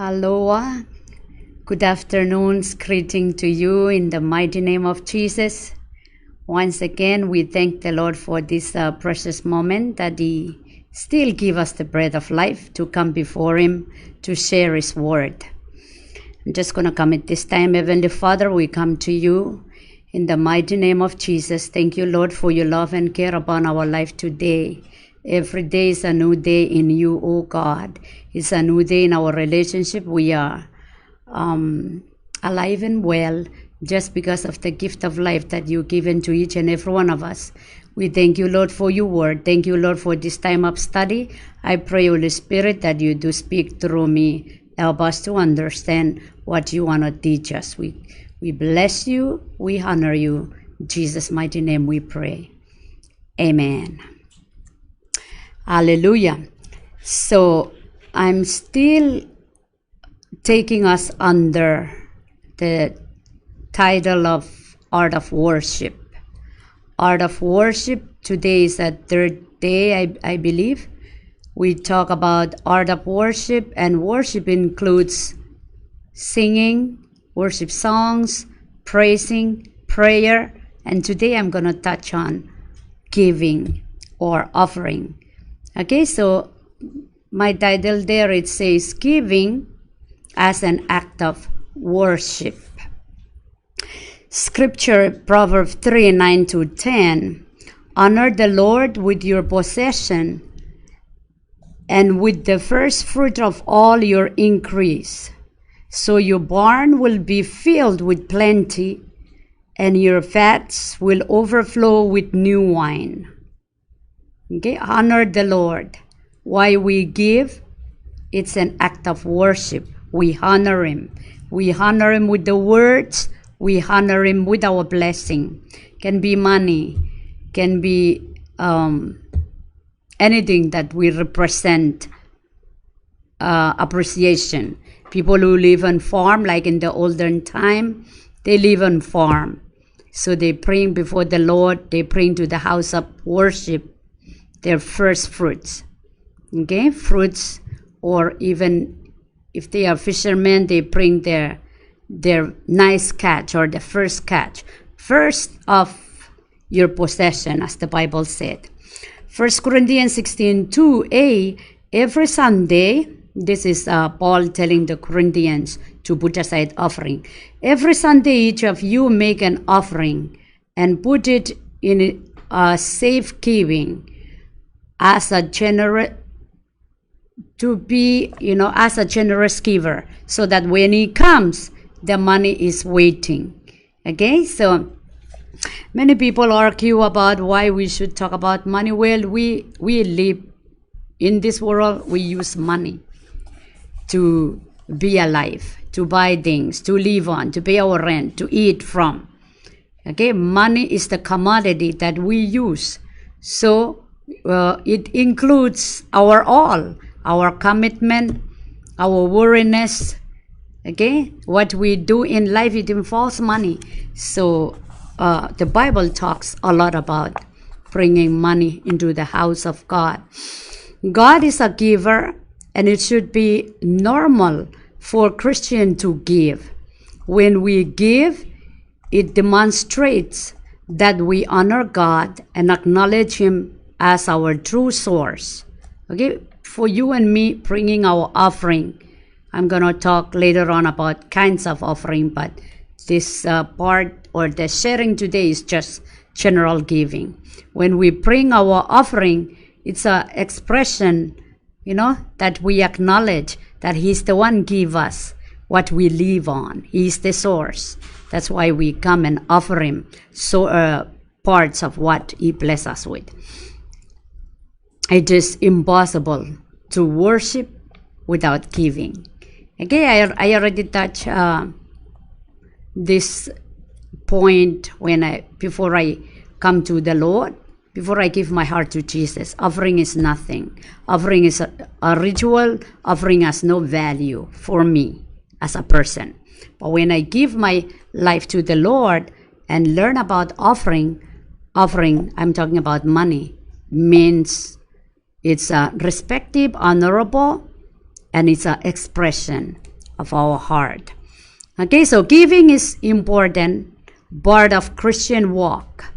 Aloha. Good afternoon's greeting to you in the mighty name of Jesus. Once again, we thank the Lord for this precious moment that He still give us the breath of life to come before Him to share His word. I'm just going to come at this time. Heavenly Father, we come to you in the mighty name of Jesus. Thank you, Lord, for your love and care upon our life today. Every day is a new day in you, O God. It's a new day in our relationship. We are alive and well just because of the gift of life that you've given to each and every one of us. We thank you, Lord, for your word. Thank you, Lord, for this time of study. I pray, Holy Spirit, that you do speak through me. Help us to understand what you want to teach us. We bless you. We honor you. In Jesus' mighty name we pray. Amen. Hallelujah. So I'm still taking us under the title of Art of Worship. Art of Worship. Today is the third day, I believe. We talk about art of worship, and worship includes singing, worship songs, praising, prayer, and today I'm going to touch on giving or offering. Okay, so my title there, it says giving as an act of worship. Scripture, Proverb 3:9-10. Honor the Lord with your possession and with the first fruit of all your increase. So your barn will be filled with plenty, and your vats will overflow with new wine. Okay, honor the Lord. Why we give? It's an act of worship. We honor Him. We honor Him with the words. We honor Him with our blessing. Can be money. Can be anything that we represent appreciation. People who live on farm, like in the olden time, they live on farm. So they bring before the Lord. They bring to the house of worship their first fruits. Okay, fruits, or even if they are fishermen, they bring their nice catch or the first catch, first of your possession, as the Bible said. 1 Corinthians 16:2a. Every Sunday, this is Paul telling the Corinthians to put aside offering. Every Sunday, each of you make an offering and put it in a safe keeping as a generous giver, so that when He comes, the money is waiting. Okay, so many people argue about why we should talk about money. Well, we live in this world. We use money to be alive, to buy things, to live on, to pay our rent, to eat from. Okay, money is the commodity that we use. So it includes our all, our commitment, our worriness. Okay, what we do in life, it involves money. So the Bible talks a lot about bringing money into the house of God. God is a giver, and it should be normal for Christians to give. When we give, it demonstrates that we honor God and acknowledge Him as our true source. Okay, for you and me bringing our offering, I'm going to talk later on about kinds of offering, but this part or the sharing today is just general giving. When we bring our offering, it's an expression, that we acknowledge that He's the one give us what we live on. He's the source. That's why we come and offer Him parts of what He bless us with. It is impossible to worship without giving. Okay, I already touched this point before I come to the Lord, before I give my heart to Jesus. Offering is nothing. Offering is a ritual. Offering has no value for me as a person. But when I give my life to the Lord and learn about offering, I'm talking about money, means it's respective, honorable, and it's an expression of our heart. Okay, so giving is important part of Christian walk.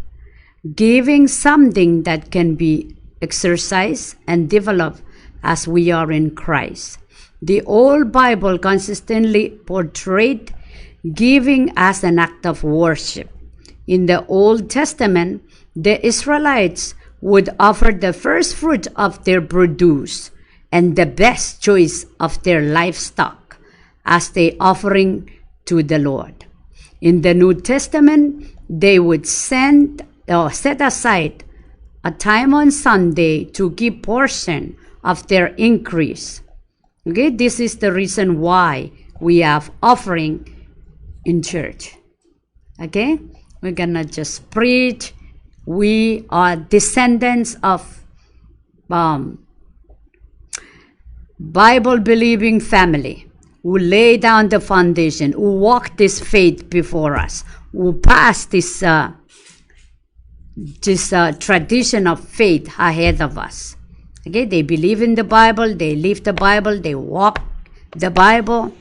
Giving something that can be exercised and developed as we are in Christ. The old Bible consistently portrayed giving as an act of worship. In the Old Testament, the Israelites would offer the first fruit of their produce and the best choice of their livestock as the offering to the Lord. In the New Testament, they would set aside a time on Sunday to give portion of their increase. Okay, this is the reason why we have offering in church. Okay, we're gonna just preach. We are descendants of Bible-believing family who lay down the foundation, who walk this faith before us, who pass this tradition of faith ahead of us. Okay, they believe in the Bible, they live the Bible, they walk the Bible.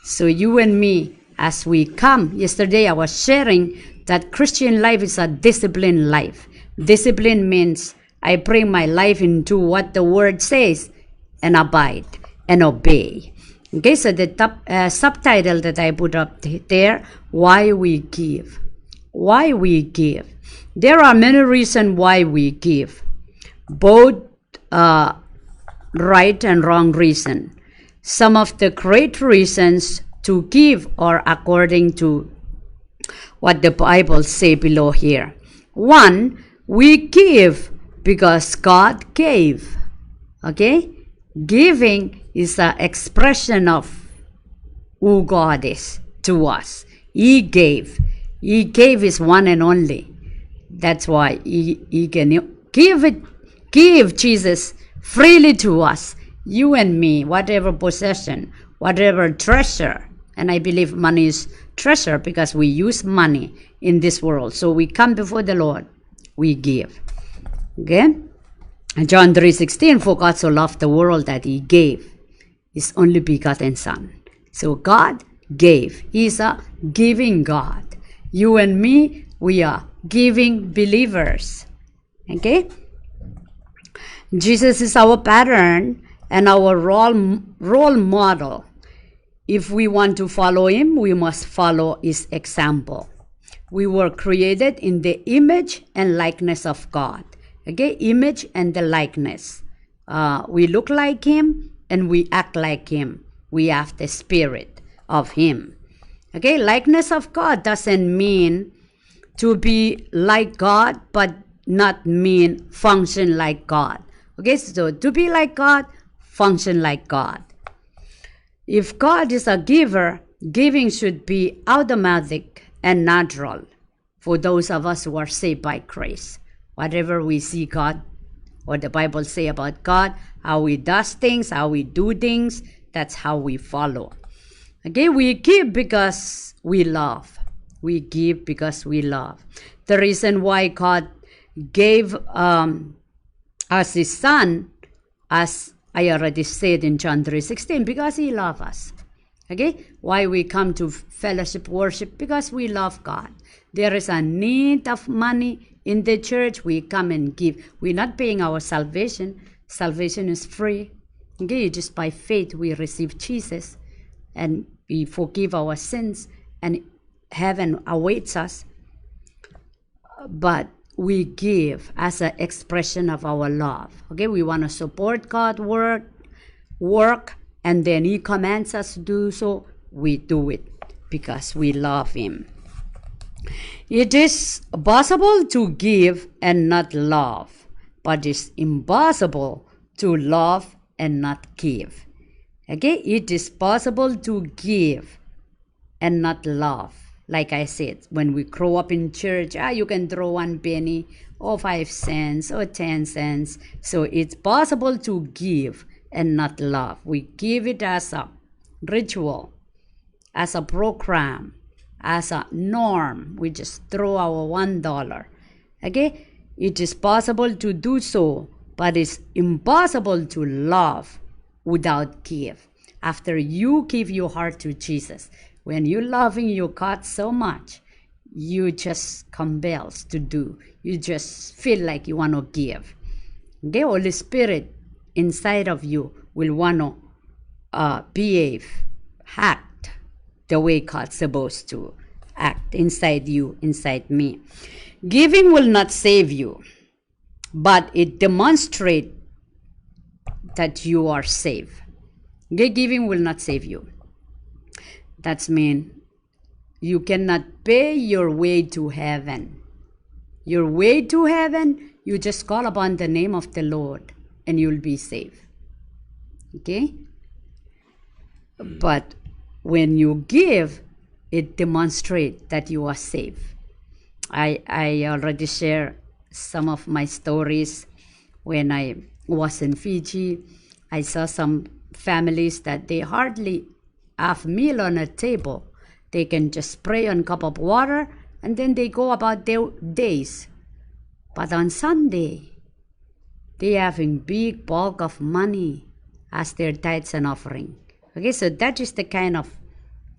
So you and me, as we come, yesterday I was sharing that Christian life is a disciplined life. Discipline means I bring my life into what the Word says and abide and obey. Okay, so the subtitle that I put up there, why we give. Why we give. There are many reasons why we give, both right and wrong reason. Some of the great reasons to give are according to what the Bible say below here. One, we give because God gave. Okay? Giving is an expression of who God is to us. He gave. He gave His one and only. That's why He can give Jesus freely to us. You and me, whatever possession, whatever treasure. And I believe money is treasure because we use money in this world. So we come before the Lord, we give. Okay? And John 3:16, for God so loved the world that He gave His only begotten Son. So God gave. He's a giving God. You and me, we are giving believers. Okay? Jesus is our pattern and our role model. If we want to follow Him, we must follow His example. We were created in the image and likeness of God. Okay, image and the likeness. We look like Him and we act like Him. We have the spirit of Him. Okay, likeness of God doesn't mean to be like God, but not mean function like God. Okay, so to be like God, function like God. If God is a giver, giving should be automatic and natural for those of us who are saved by grace. Whatever we see God, or the Bible say about God, how He does things, how we do things, that's how we follow. Okay, we give because we love. We give because we love. The reason why God gave us His Son, as I already said in John 3:16, because He loves us. Okay? Why we come to fellowship worship? Because we love God. There is a need of money in the church. We come and give. We're not paying our salvation. Salvation is free. Okay? Just by faith we receive Jesus and we forgive our sins and heaven awaits us. But we give as an expression of our love. Okay, we want to support God's work, and then He commands us to do so. We do it because we love Him. It is possible to give and not love, but it's impossible to love and not give. Okay, it is possible to give and not love. Like I said, when we grow up in church, you can throw 1 penny or 5 cents or 10 cents. So it's possible to give and not love. We give it as a ritual, as a program, as a norm. We just throw our $1. Okay? It is possible to do so, but it's impossible to love without give. after you give your heart to Jesus, when you're loving your God so much, you just compels to do. You just feel like you want to give. The Holy Spirit inside of you will want to behave, act the way God's supposed to act inside you, inside me. Giving will not save you, but it demonstrates that you are saved. Giving will not save you. That means you cannot pay your way to heaven. Your way to heaven, you just call upon the name of the Lord and you'll be saved. Okay? But when you give, it demonstrates that you are saved. I already shared some of my stories. When I was in Fiji, I saw some families that they hardly have meal on a table. They can just pray on a cup of water and then they go about their days. But on Sunday, they having big bulk of money as their tithes and offering. Okay, so that is the kind of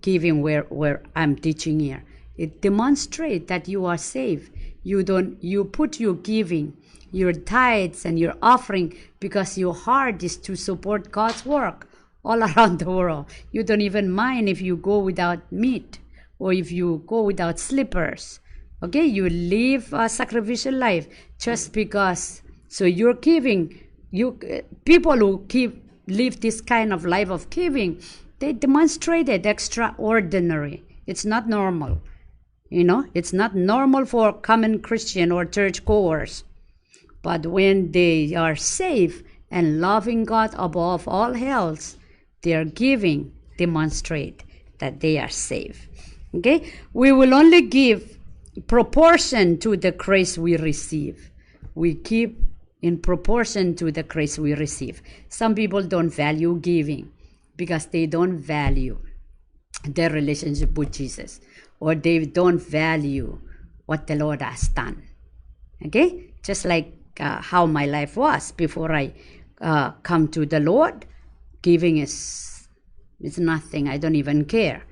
giving where I'm teaching here. It demonstrates that you are saved. You put your giving, your tithes and your offering because your heart is to support God's work all around the world. You don't even mind if you go without meat or if you go without slippers. Okay, you live a sacrificial life just because. So you're giving. People who live this kind of life of giving, they demonstrated extraordinary. It's not normal. It's not normal for common Christian or church goers. But when they are saved and loving God above all else, their giving demonstrate that they are saved. Okay? We will only give proportion to the grace we receive. We give in proportion to the grace we receive. Some people don't value giving because they don't value their relationship with Jesus, or they don't value what the Lord has done. Okay? Just like how my life was before I come to the Lord. Giving is nothing. I don't even care.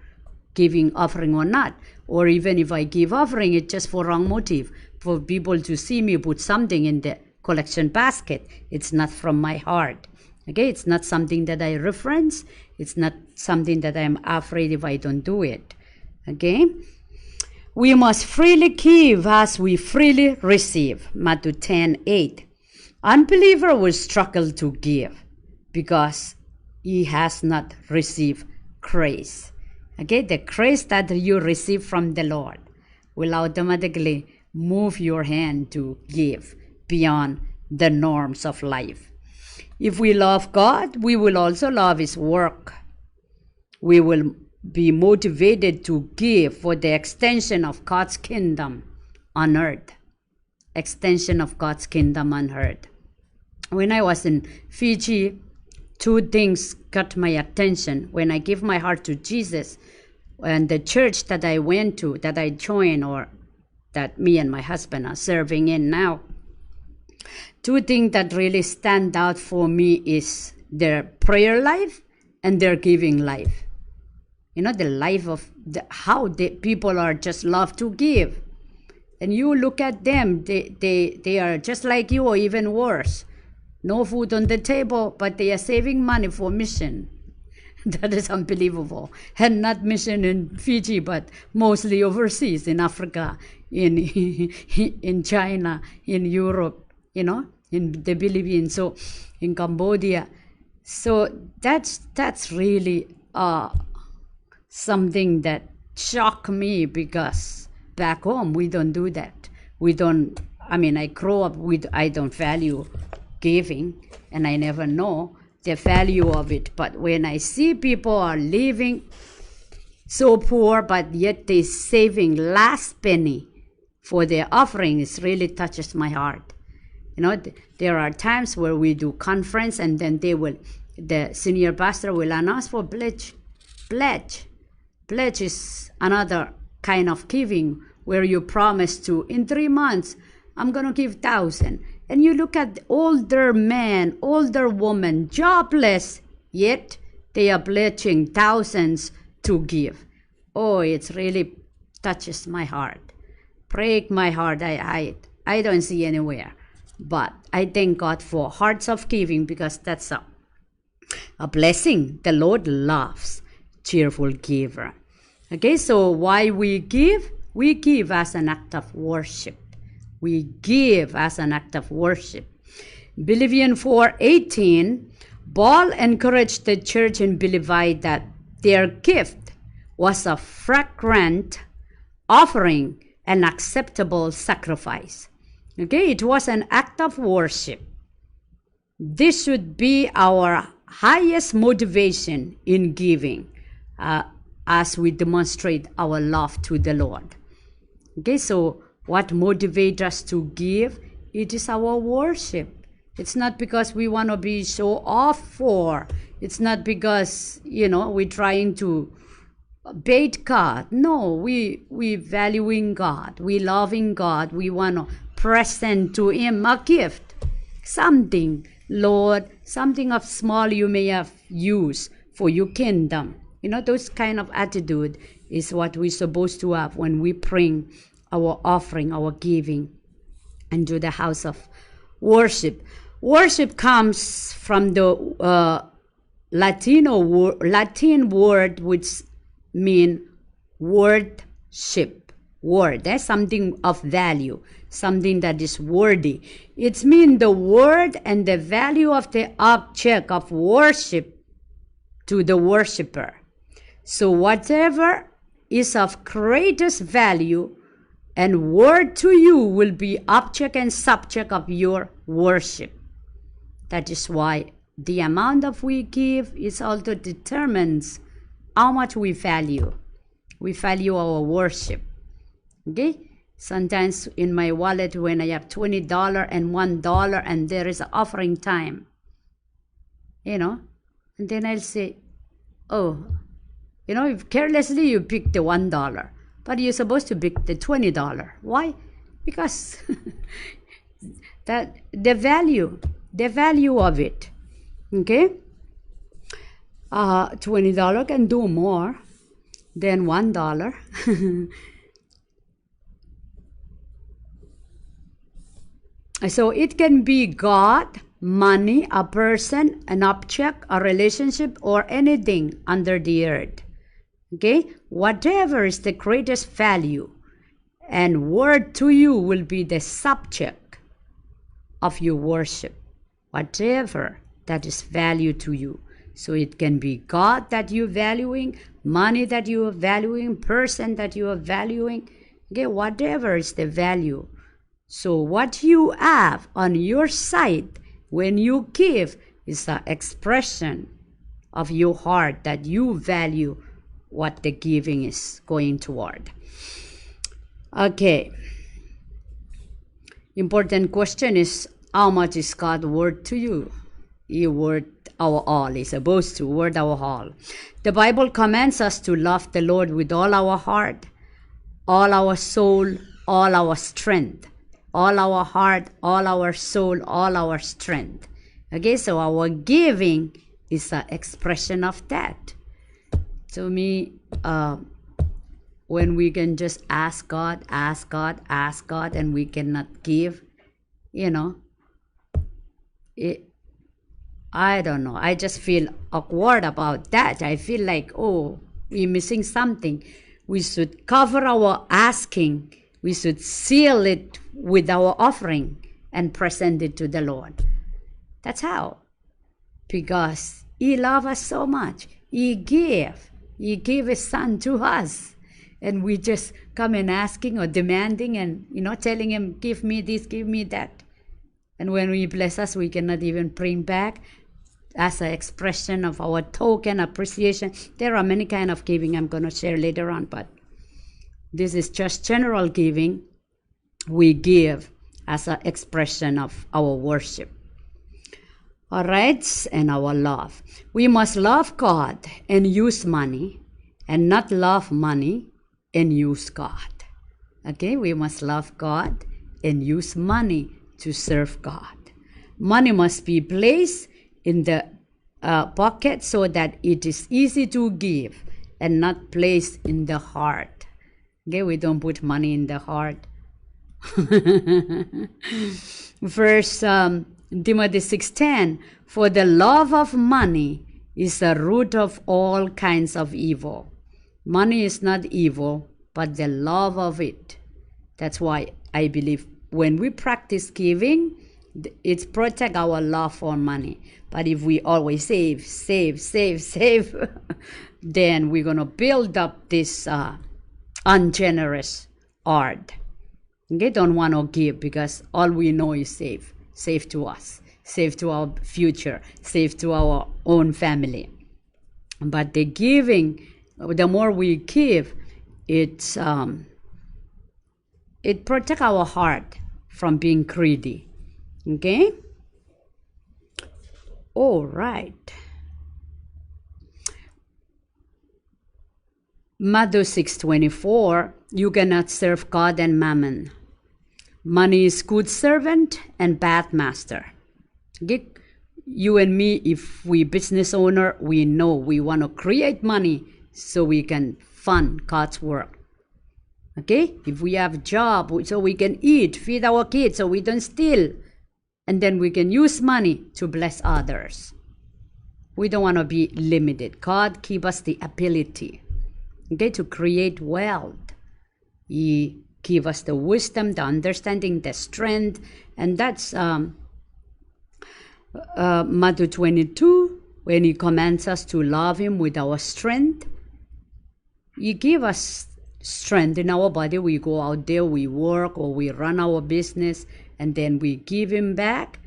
Giving offering or not. Or even if I give offering, it's just for wrong motive. For people to see me put something in the collection basket. It's not from my heart. Okay? It's not something that I reference. It's not something that I'm afraid if I don't do it. Okay? We must freely give as we freely receive. Matthew 10:8. Unbeliever will struggle to give because he has not received grace. Okay, the grace that you receive from the Lord will automatically move your hand to give beyond the norms of life. If we love God, we will also love His work. We will be motivated to give for the extension of God's kingdom on earth. Extension of God's kingdom on earth. When I was in Fiji, two things got my attention. When I gave my heart to Jesus, and the church that I went to, that I joined, or that me and my husband are serving in now, two things that really stand out for me is their prayer life and their giving life. The life of how the people are just love to give. And you look at them, they are just like you or even worse. No food on the table, but they are saving money for mission. That is unbelievable. And not mission in Fiji, but mostly overseas, in Africa, in China, in Europe, in the Philippines, so in Cambodia. So that's really something that shocked me, because back home we don't do that. I grew up I don't value giving, and I never know the value of it. But when I see people are living so poor, but yet they saving last penny for their offering, it really touches my heart. There are times where we do conference, and then the senior pastor will announce for pledge. Pledge is another kind of giving where you promise to, in 3 months, I'm going to give 1,000. And you look at older men, older women, jobless, yet they are pledging thousands to give. Oh, it really touches my heart, break my heart. I don't see anywhere. But I thank God for hearts of giving, because that's a blessing. The Lord loves cheerful giver. Okay, so why we give? We give as an act of worship. We give as an act of worship. Philippians 4:18, Paul encouraged the church in Philippi that their gift was a fragrant offering, an acceptable sacrifice. Okay, it was an act of worship. This should be our highest motivation in giving, as we demonstrate our love to the Lord. Okay, so what motivates us to give? It is our worship. It's not because we want to be show off for. It's not because, we're trying to bait God. No, we valuing God. We loving God. We want to present to Him a gift. Something, Lord, something of small you may have used for your kingdom. Those kind of attitude is what we're supposed to have when we bring our offering, our giving into the house of worship. Worship comes from the Latin word which mean wordship. Word, that's something of value, something that is worthy. It means the word and the value of the object of worship to the worshiper. So whatever is of greatest value and word to you will be object and subject of your worship. That is why the amount of we give is also determines how much we value. We value our worship. Okay? Sometimes in my wallet when I have $20 and $1 and there is an offering time, and then I'll say, if carelessly you pick the $1, but you're supposed to pick the $20. Why? Because that the value of it. Okay? $20 can do more than $1. So it can be God, money, a person, an object, a relationship, or anything under the earth. Okay? Whatever is the greatest value and word to you will be the subject of your worship. Whatever that is value to you. So it can be God that you're valuing, money that you are valuing, person that you are valuing. Okay? Whatever is the value. So what you have on your side when you give is an expression of your heart that you value what the giving is going toward. Okay. Important question is, how much is God worth to you? He worth our all. He's supposed to worth our all. The Bible commands us to love the Lord with all our heart, all our soul, all our strength. All our heart, all our soul, all our strength. Okay, so our giving is an expression of that. To me, when we can just ask God, and we cannot give, I don't know. I just feel awkward about that. I feel like, we're missing something. We should cover our asking. We should seal it with our offering and present it to the Lord. That's how. Because He loves us so much. He gave His Son to us. And we just come and asking or demanding and, telling Him, give me this, give me that. And when He bless us, we cannot even bring back as an expression of our token appreciation. There are many kinds of giving I'm going to share later on, but this is just general giving. We give as an expression of our worship. All right, and our love. We must love God and use money, and not love money and use God. Okay, we must love God and use money to serve God. Money must be placed in the pocket so that it is easy to give and not placed in the heart. Okay, we don't put money in the heart. Verse Timothy 6:10, for the love of money is the root of all kinds of evil. Money is not evil, but the love of it. That's why I believe when we practice giving, it protects our love for money. But if we always save, then we're going to build up this ungenerous heart. Okay, don't want to give because all we know is save. Save to us, save to our future, save to our own family. But the giving, the more we give, it protects our heart from being greedy. Okay? All right. Matthew 6:24, you cannot serve God and mammon. Money is good servant and bad master. Okay? You and me, if we business owner, we know we want to create money so we can fund God's work. Okay? If we have a job so we can eat, feed our kids so we don't steal, and then we can use money to bless others. We don't want to be limited. God give us the ability, okay, to create wealth. He give us the wisdom, the understanding, the strength, and that's Matthew 22, when he commands us to love him with our strength. He give us strength in our body. We go out there, we work, or we run our business, and then we give him back.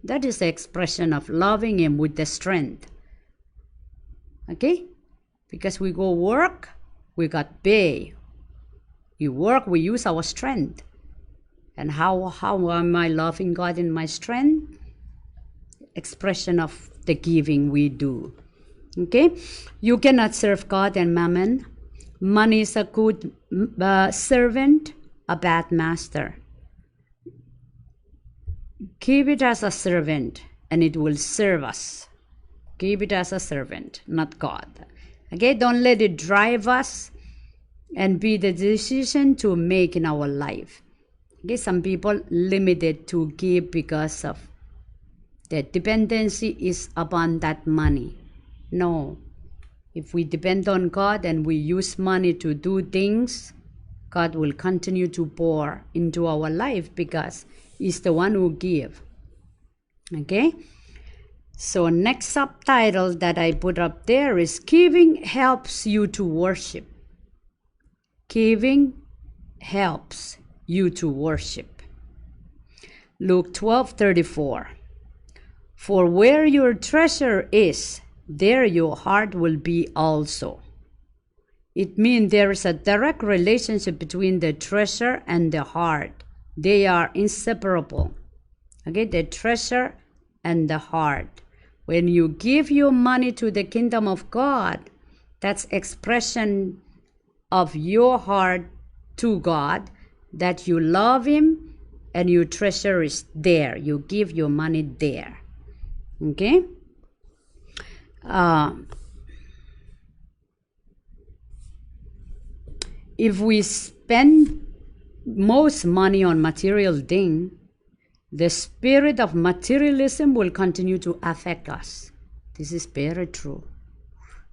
That is the expression of loving him with the strength. Okay? Because we go work, we got pay. We work, we use our strength. And how am I loving God in my strength? Expression of the giving we do. Okay? You cannot serve God and mammon. Money is a good servant, a bad master. Give it as a servant and it will serve us. Give it as a servant, not God. Okay? Don't let it drive us and be the decision to make in our life. Okay? Some people limited to give because of their dependency is upon that money. No. If we depend on God and we use money to do things, God will continue to pour into our life because He's the one who gives. Okay? So next subtitle that I put up there is Giving Helps You to Worship. Giving helps you to worship. Luke 12:34. For where your treasure is, there your heart will be also. It means there is a direct relationship between the treasure and the heart. They are inseparable. Okay, the treasure and the heart. When you give your money to the kingdom of God, that's expression of your heart to God, that you love Him and your treasure is there. You give your money there. Okay? If we spend most money on material things, the spirit of materialism will continue to affect us. This is very true.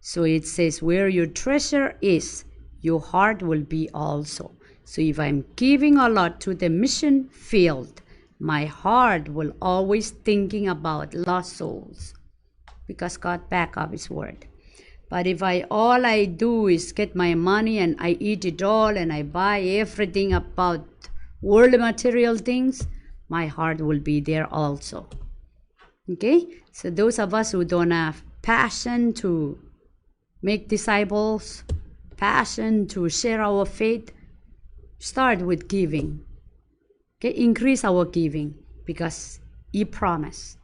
So it says, where your treasure is, your heart will be also. So if I'm giving a lot to the mission field, my heart will always thinking about lost souls, because God back up His word. But if all I do is get my money and I eat it all and I buy everything about worldly material things, my heart will be there also. Okay? So those of us who don't have passion to make disciples, passion to share our faith, start with giving. Okay? Increase our giving, because He promised,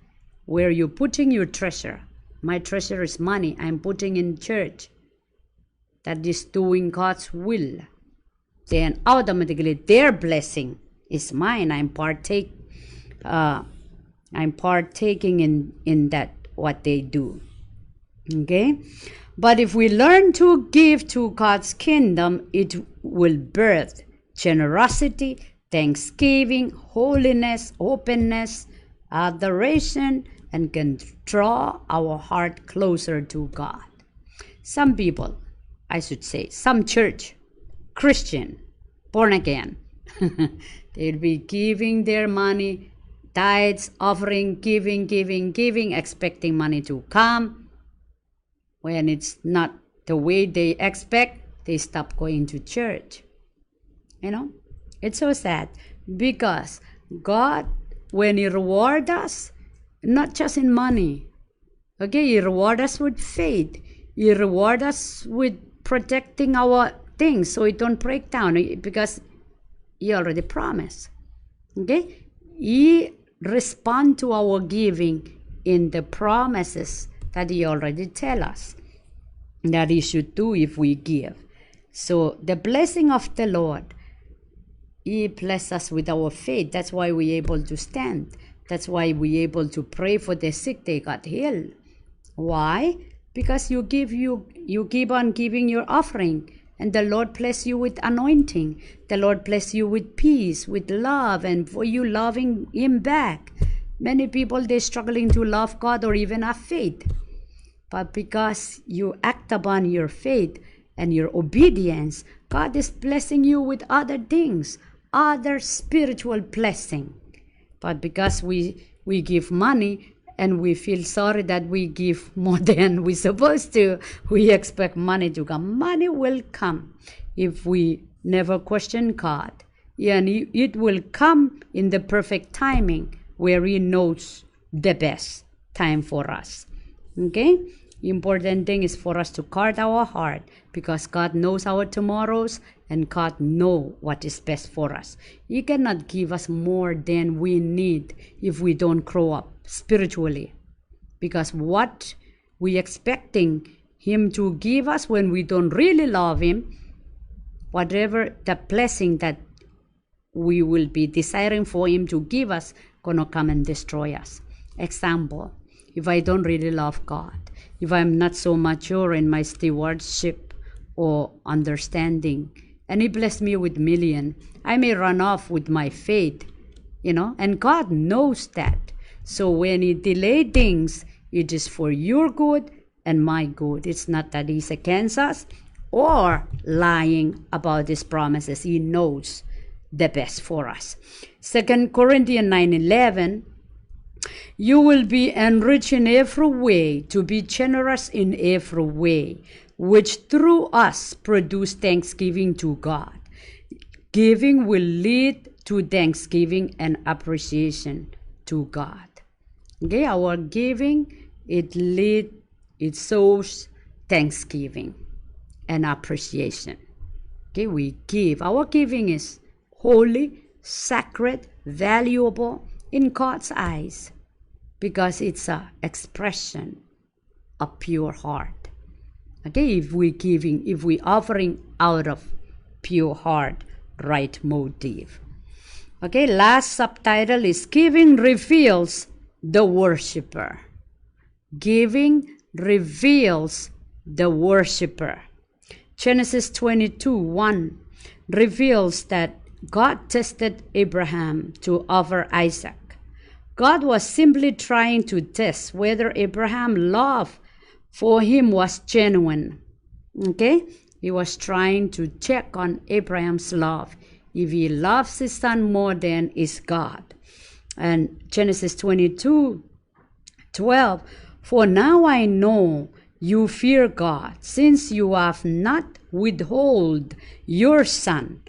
where you're putting your treasure, my treasure is money, I'm putting in church, that is doing God's will, then automatically their blessing is mine. I'm partaking in that what they do. Okay? But if we learn to give to God's kingdom, it will birth generosity, thanksgiving, holiness, openness, adoration, and can draw our heart closer to God. Some people, I should say, some church, Christian, born again, they'll be giving their money, tithes, offering, giving, expecting money to come. When it's not the way they expect, they stop going to church. It's so sad because God, when He rewards us, not just in money, okay, He rewards us with faith. He rewards us with protecting our things so it don't break down because He already promised. Okay, He respond to our giving in the promises that He already tell us that He should do if we give. So the blessing of the Lord, He bless us with our faith. That's why we're able to stand. That's why we're able to pray for the sick, they got healed. Why? Because you keep on giving your offering, and the Lord bless you with anointing. The Lord bless you with peace, with love, and for you loving Him back. Many people, they're struggling to love God or even have faith. But because you act upon your faith and your obedience, God is blessing you with other things, other spiritual blessing. But because we give money and we feel sorry that we give more than we're supposed to, we expect money to come. Money will come if we never question God. And it will come in the perfect timing where He knows the best time for us. Okay? Important thing is for us to guard our heart because God knows our tomorrows and God knows what is best for us. He cannot give us more than we need if we don't grow up spiritually. Because what we expecting Him to give us when we don't really love Him, whatever the blessing that we will be desiring for Him to give us, gonna come and destroy us. Example, if I don't really love God, if I'm not so mature in my stewardship or understanding, and He blessed me with million, I may run off with my faith, and God knows that. So when He delay things, it is for your good and my good. It's not that He's against us or lying about His promises. He knows the best for us. 2 Corinthians 9:11, you will be enriched in every way, to be generous in every way, which through us produce thanksgiving to God. Giving will lead to thanksgiving and appreciation to God. Okay, our giving, it shows thanksgiving and appreciation. Okay, we give. Our giving is holy, sacred, valuable in God's eyes because it's an expression of pure heart. Okay, if we offering out of pure heart, right motive. Okay, last subtitle is Giving Reveals the Worshipper. Giving reveals the worshipper. Genesis 22:1 reveals that God tested Abraham to offer Isaac. God was simply trying to test whether Abraham's love for him was genuine. Okay? He was trying to check on Abraham's love, if he loves his son more than his God. And Genesis 22:12, for now I know you fear God, since you have not withheld your son,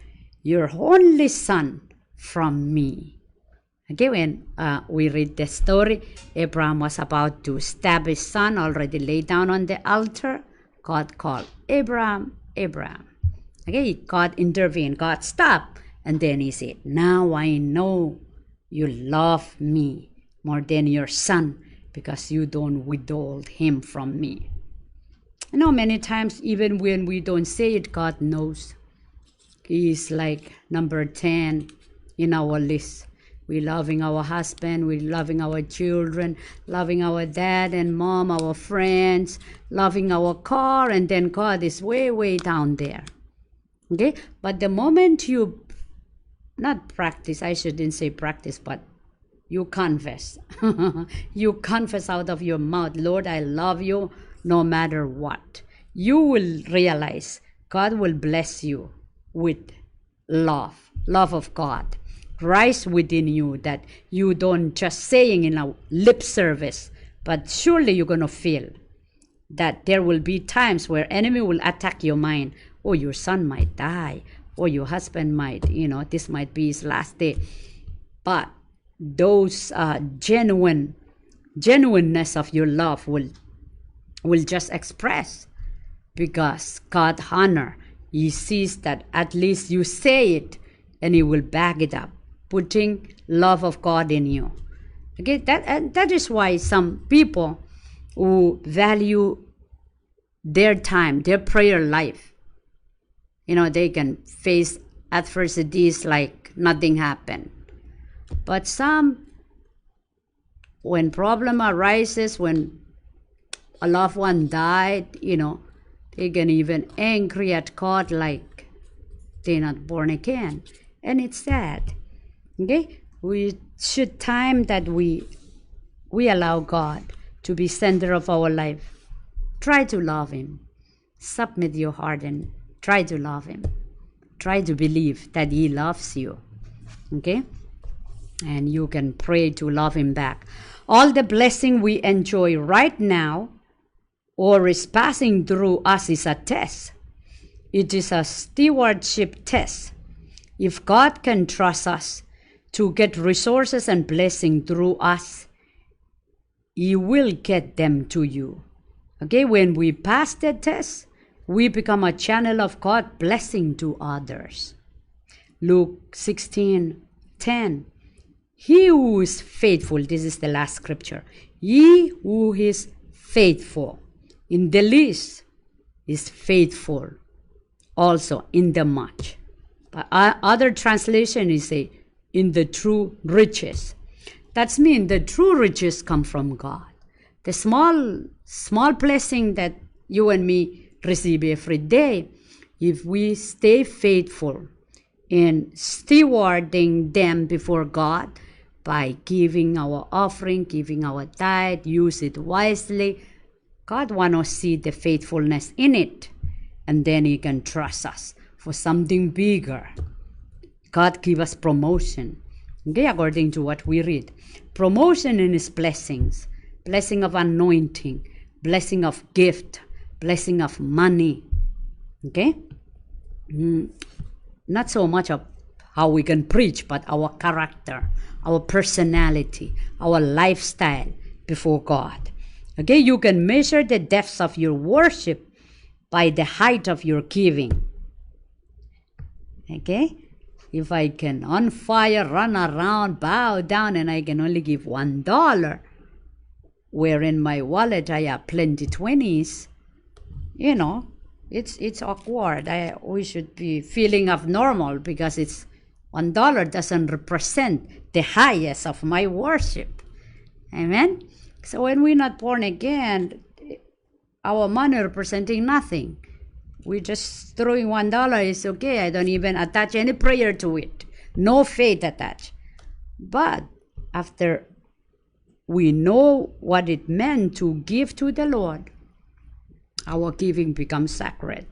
your only son, from me. Okay, when we read the story, Abraham was about to stab his son, already laid down on the altar. God called, Abraham, Abraham. Okay, God intervened, God stopped. And then He said, now I know you love me more than your son because you don't withhold him from me. Many times, even when we don't say it, God knows. He is like number 10 in our list. We loving our husband, we loving our children, loving our dad and mom, our friends, loving our car, and then God is way, way down there. Okay? But the moment you, not practice, I shouldn't say practice, but you confess. You confess out of your mouth, Lord, I love you no matter what. You will realize God will bless you with love of God. Rise within you, that you don't just saying in a lip service, but surely you're going to feel that there will be times where enemy will attack your mind. Oh, your son might die, or your husband might, this might be his last day. But those genuineness of your love will just express, because God honor. He sees that at least you say it, and he will back it up, putting love of God in you. Okay, that is why some people who value their time, their prayer life, they can face adversities like nothing happened. But some, when problem arises, when a loved one died, they can even angry at God like they're not born again. And it's sad. Okay? We should time that we allow God to be center of our life. Try to love him. Submit your heart and try to love him. Try to believe that he loves you. Okay? And you can pray to love him back. All the blessing we enjoy right now or is passing through us is a test. It is a stewardship test. If God can trust us to get resources and blessing through us, he will get them to you. Okay, when we pass the test, we become a channel of God blessing to others. Luke 16:10. He who is faithful, this is the last scripture. He who is faithful in the least is faithful also in the much. But other translation is say in the true riches. That's mean the true riches come from God. The small blessing that you and me receive every day, if we stay faithful in stewarding them before God by giving our offering, giving our tithe, use it wisely, God wants to see the faithfulness in it, and then he can trust us for something bigger. God give us promotion, okay, according to what we read. Promotion in his blessings, blessing of anointing, blessing of gift, blessing of money, okay? Not so much of how we can preach, but our character, our personality, our lifestyle before God. Okay, you can measure the depths of your worship by the height of your giving. Okay, if I can on fire, run around, bow down, and I can only give $1, where in my wallet I have plenty 20s, it's awkward. We should be feeling abnormal because it's $1 doesn't represent the highest of my worship. Amen. So when we're not born again, our money representing nothing. We just throwing $1 is okay. I don't even attach any prayer to it. No faith attached. But after we know what it meant to give to the Lord, our giving becomes sacred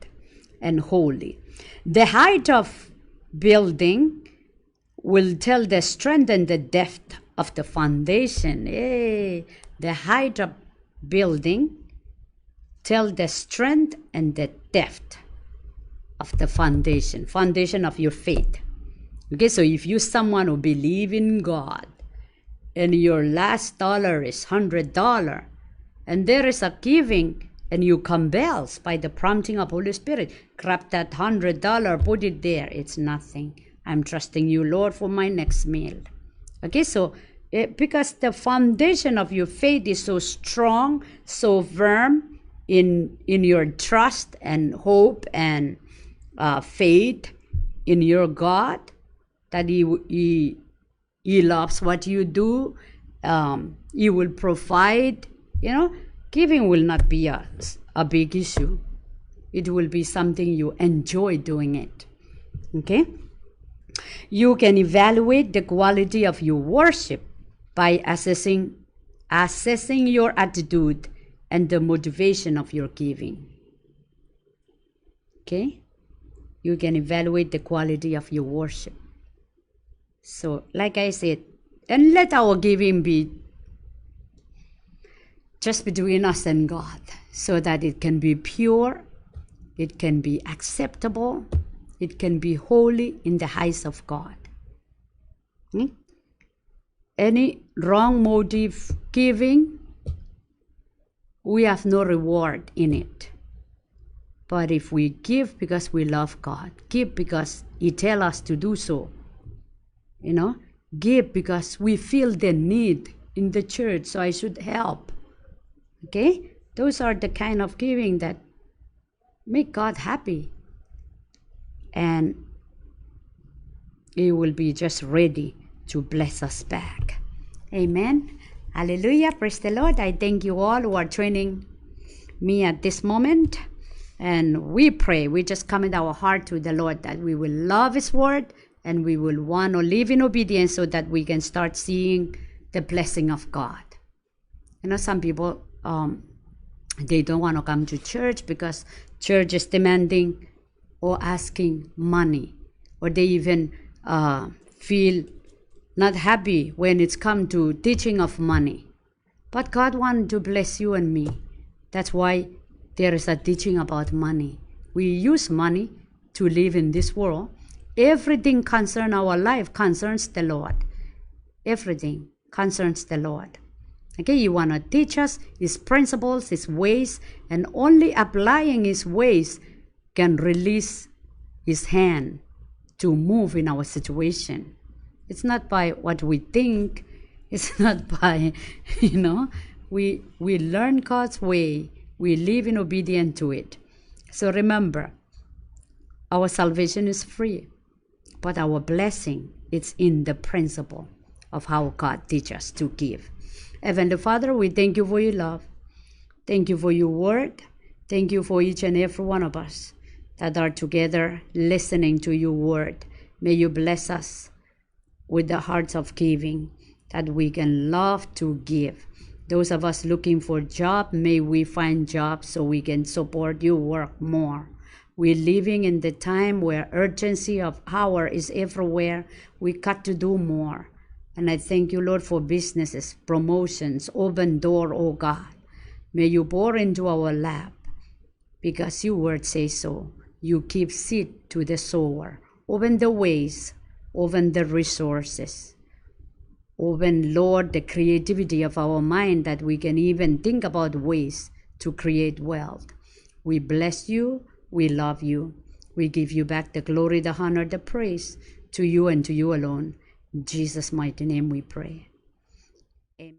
and holy. The height of building will tell the strength and the depth of the foundation. The height of building tell the strength and the depth of the foundation of your faith. Okay, so if you're someone who believe in God and your last dollar is $100 and there is a giving and you compels by the prompting of Holy Spirit, grab that $100, put it there. It's nothing. I'm trusting you, Lord, for my next meal. Okay, so because the foundation of your faith is so strong, so firm in your trust and hope and faith in your God, that he He loves what you do. He will provide. Giving will not be a big issue. It will be something you enjoy doing it. Okay? You can evaluate the quality of your worship by assessing your attitude and the motivation of your giving. Okay? You can evaluate the quality of your worship. So, like I said, and let our giving be just between us and God, so that it can be pure, it can be acceptable, it can be holy in the eyes of God. Any wrong motive giving, we have no reward in it. But if we give because we love God, give because He tells us to do so, give because we feel the need in the church, so I should help. Okay? Those are the kind of giving that make God happy. And He will be just ready to bless us back. Amen. Hallelujah. Praise the Lord. I thank you all who are joining me at this moment. And we pray, we just commit our heart to the Lord that we will love His word and we will want to live in obedience so that we can start seeing the blessing of God. Some people, they don't want to come to church because church is demanding or asking money, or they even feel not happy when it's come to teaching of money. But God wants to bless you and me. That's why there is a teaching about money. We use money to live in this world. Everything concerns our life concerns the Lord. Everything concerns the Lord. Okay, you want to teach us His principles, His ways, and only applying His ways can release His hand to move in our situation. It's not by what we think. It's not by, we learn God's way. We live in obedience to it. So remember, our salvation is free, but our blessing is in the principle of how God teaches us to give. Heavenly Father, we thank you for your love. Thank you for your word. Thank you for each and every one of us that are together listening to your word. May you bless us with the hearts of giving, that we can love to give. Those of us looking for a job, may we find jobs so we can support your work more. We're living in the time where urgency of hour is everywhere. We got to do more. And I thank you, Lord, for businesses, promotions, open door, oh God. May you pour into our lap, because your word says so. You give seed to the sower. Open the ways, open the resources. Open, Lord, the creativity of our mind that we can even think about ways to create wealth. We bless you. We love you. We give you back the glory, the honor, the praise to you and to you alone. In Jesus' mighty name we pray.